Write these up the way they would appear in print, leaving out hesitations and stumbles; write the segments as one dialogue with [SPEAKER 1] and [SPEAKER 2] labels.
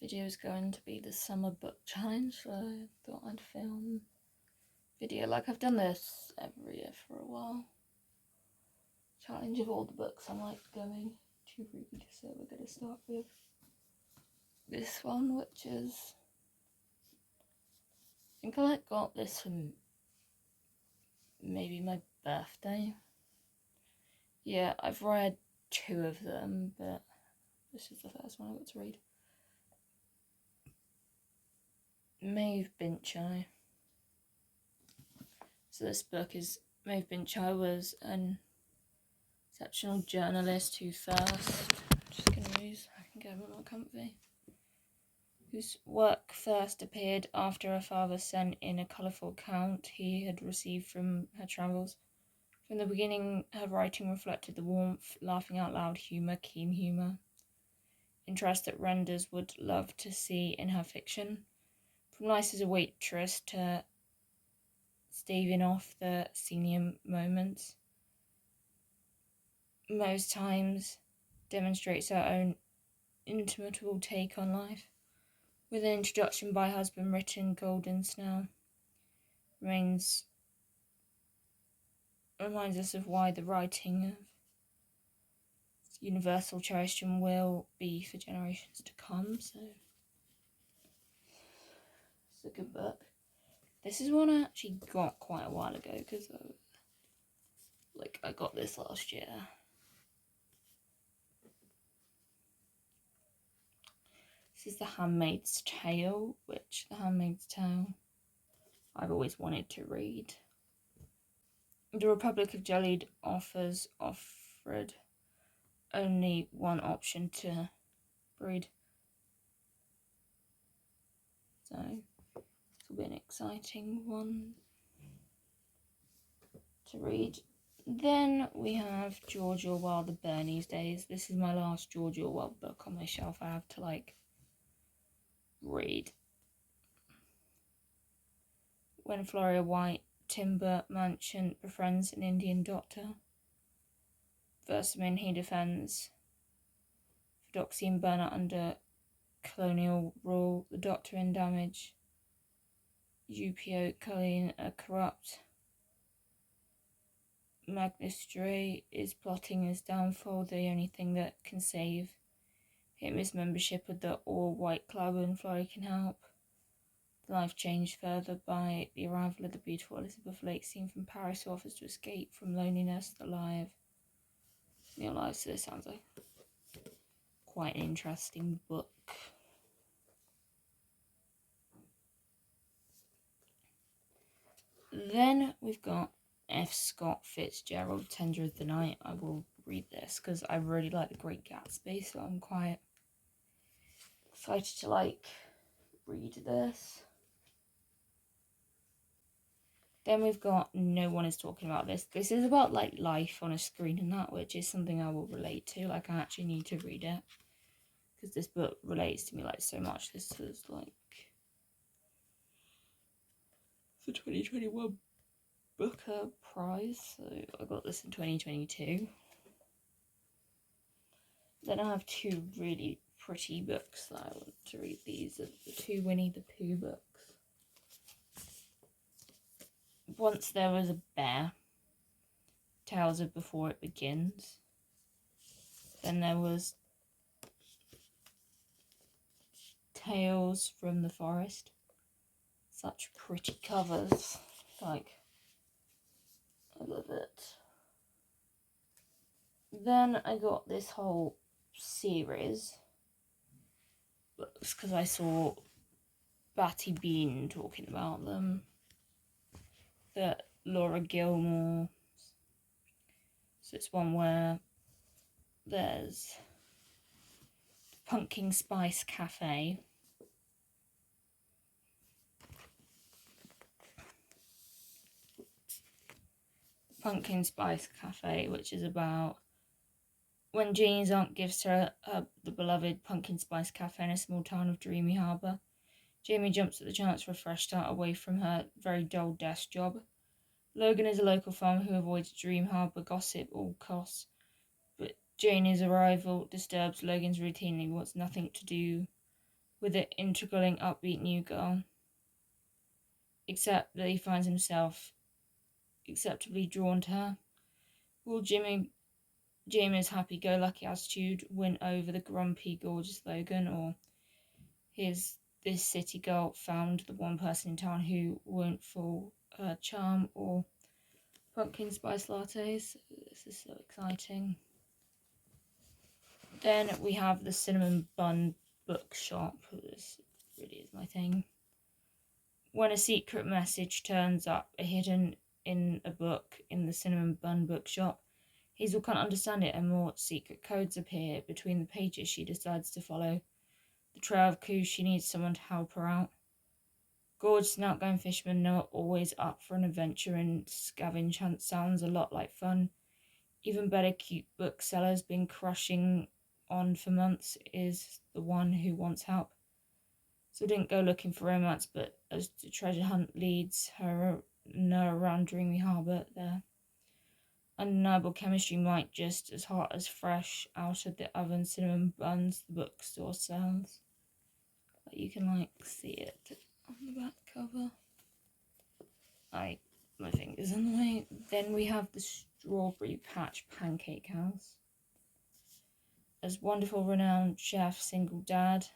[SPEAKER 1] video is going to be the summer book challenge, so I thought I'd film a video like I've done this every year for a while. Challenge of all the books I'm like going to read. So we're going to start with this one, which is, I think I like got this from maybe my birthday. Yeah, I've read 2 of them, but this is the first one I got to read. Maeve Binchy. So this book is, Maeve Binchy was an exceptional journalist who whose work first appeared after her father sent in a colourful account he had received from her travels. From the beginning, her writing reflected the warmth, laughing out loud humour, keen humour, interest that readers would love to see in her fiction. From life as a waitress to staving off the senior moments, most times demonstrates her own inimitable take on life. With an introduction by husband written golden snow, reminds us of why the writing of universal cherished and will be for generations to come. So it's a good book. This is one I actually got quite a while ago because I got this last year. This is The Handmaid's Tale, which The Handmaid's Tale I've always wanted to read. The Republic of Jaleed offered only one option to breed. So this will be an exciting one to read. Then we have George Orwell, The Bernie's Days. This is my last George Orwell book on my shelf I have to read. When Floria White, Timber Merchant, befriends an Indian doctor. Versamin he defends Fidoxie and Bernard under colonial rule. The doctor in damage. Upio Colleen, a corrupt magistrate, is plotting his downfall. The only thing that can save him is membership of the all-white club, and Florrie can help. Life changed further by the arrival of the beautiful Elizabeth Lake, seen from Paris, who offers to escape from loneliness, the life. Your life. So this sounds like quite an interesting book. Then we've got F. Scott Fitzgerald, Tender of the Night. I will read this because I really like The Great Gatsby, so I'm quite excited to read this. Then we've got No One Is Talking About This. This is about life on a screen and that, which is something I will relate to. I actually need to read it because this book relates to me so much. This was the 2021 Booker Prize, so I got this in 2022. Then I have 2 really pretty books that I want to read. These are the 2 Winnie the Pooh books. Once There Was a Bear, Tales of Before It Begins. Then there was Tales from the Forest. Such pretty covers. I love it. Then I got this whole series books because I saw Batty Bean talking about them. The Laura Gilmore. So it's one where there's Pumpkin Spice Cafe. Pumpkin Spice Cafe, which is about when Janie's aunt gives her the beloved Pumpkin Spice Cafe in a small town of Dreamy Harbour. Jamie jumps at the chance for a fresh start away from her very dull desk job. Logan is a local farmer who avoids Dream Harbour gossip at all costs, but Janie's arrival disturbs Logan's routine and he wants nothing to do with the integral upbeat new girl, except that he finds himself acceptably drawn to her. Will Jimmy's happy-go-lucky attitude win over the grumpy, gorgeous Logan, or this city girl found the one person in town who won't fall her charm, or pumpkin spice lattes? This is so exciting. Then we have the Cinnamon Bun Bookshop. This really is my thing. When a secret message turns up hidden in a book in the Cinnamon Bun Bookshop, Hazel can't understand it, and more secret codes appear between the pages she decides to follow. The trail of clues, she needs someone to help her out. Gorgeous and outgoing fishermen are always up for an adventure, and scavenge hunt sounds a lot like fun. Even better, cute bookseller's been crushing on for months is the one who wants help. So didn't go looking for romance, but as the treasure hunt leads her around Dreamy Harbour, their undeniable chemistry might just as hot as fresh out of the oven cinnamon buns the bookstore sells. But you can see it on the back cover. My finger's in the way. Then we have the Strawberry Patch Pancake House. As wonderful renowned chef, single dad,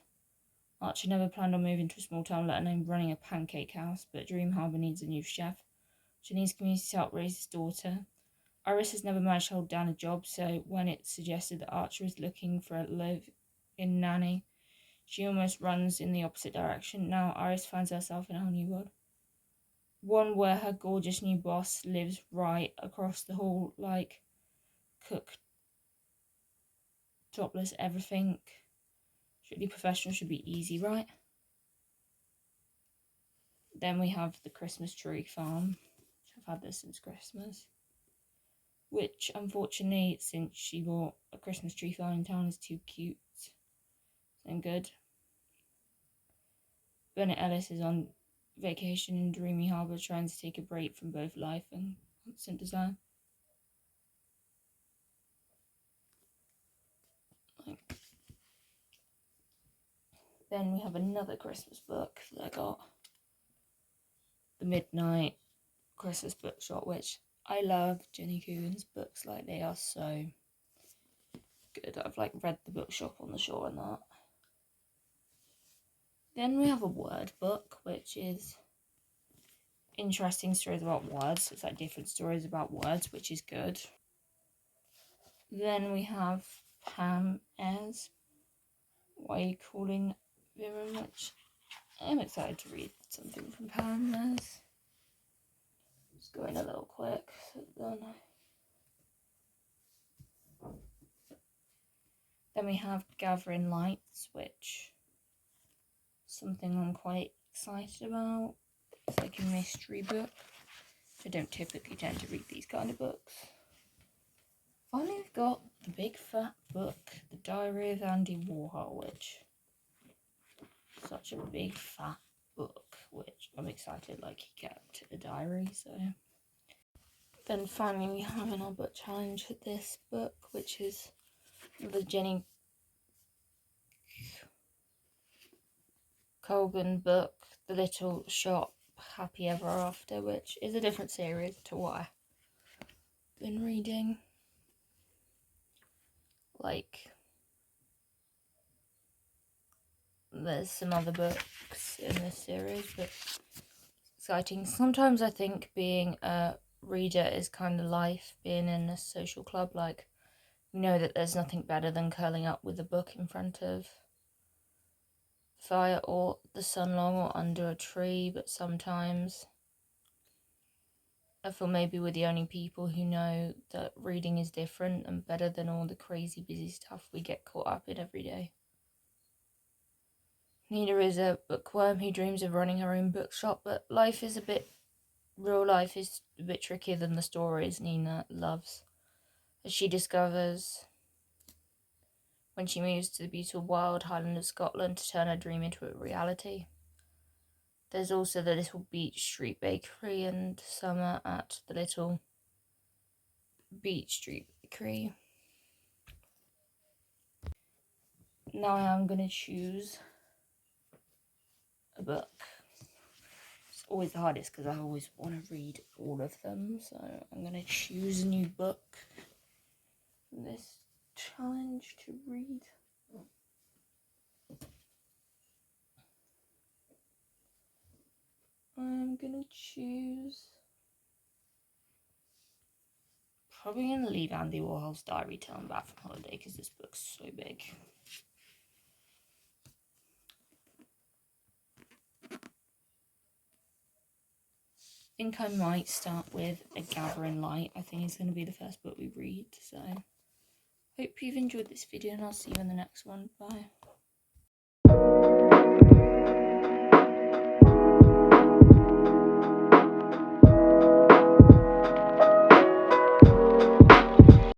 [SPEAKER 1] Archer never planned on moving to a small town, let alone running a pancake house, but Dream Harbour needs a new chef. She needs community to help raise his daughter. Iris has never managed to hold down a job, so when it's suggested that Archer is looking for a live-in nanny, she almost runs in the opposite direction. Now Iris finds herself in a whole new world. One where her gorgeous new boss lives right across the hall, cook, topless, everything. Strictly professional, should be easy, right? Then we have the Christmas Tree Farm. I've had this since Christmas. Which, unfortunately, since she bought a Christmas tree farm in town, is too cute and good. Bennett Ellis is on vacation in Dreamy Harbour, trying to take a break from both life and constant desire. Then we have another Christmas book that I got. The Midnight Christmas Bookshop, which I love Jenny Coogan's books. They are so good. I've read The Bookshop on the Shore and that. Then we have a word book, which is interesting stories about words. It's different stories about words, which is good. Then we have Pam as Why Are You Calling Very Much? I'm excited to read something from Pam as. Just going a little quick. Then we have Gathering Lights, which is something I'm quite excited about. It's a mystery book. I don't typically tend to read these kind of books. Finally, we've got the big fat book, The Diary of Andy Warhol, which is such a big fat book, which I'm excited he kept a diary, so. Then finally we have in our book challenge this book, which is the Jenny Colgan book, The Little Shop Happy Ever After, which is a different series to what I've been reading. There's some other books in this series, but exciting. Sometimes I think being a reader is kind of life, being in a social club. You know that there's nothing better than curling up with a book in front of fire or the sun long or under a tree, but sometimes I feel maybe we're the only people who know that reading is different and better than all the crazy busy stuff we get caught up in every day. Nina is a bookworm who dreams of running her own bookshop, but real life is a bit trickier than the stories Nina loves, as she discovers when she moves to the beautiful wild Highland of Scotland to turn her dream into a reality. There's also the Little Beach Street Bakery and summer at the Little Beach Street Bakery. Now I am going to choose a book. It's always the hardest because I always want to read all of them, so I'm going to choose a new book from this challenge to read. I'm going to choose... Probably going to leave Andy Warhol's Diary till I'm back from holiday because this book's so big. I think I might start with A Gathering Light. I think it's going to be the first book we read, so hope you've enjoyed this video and I'll see you in the next one. Bye.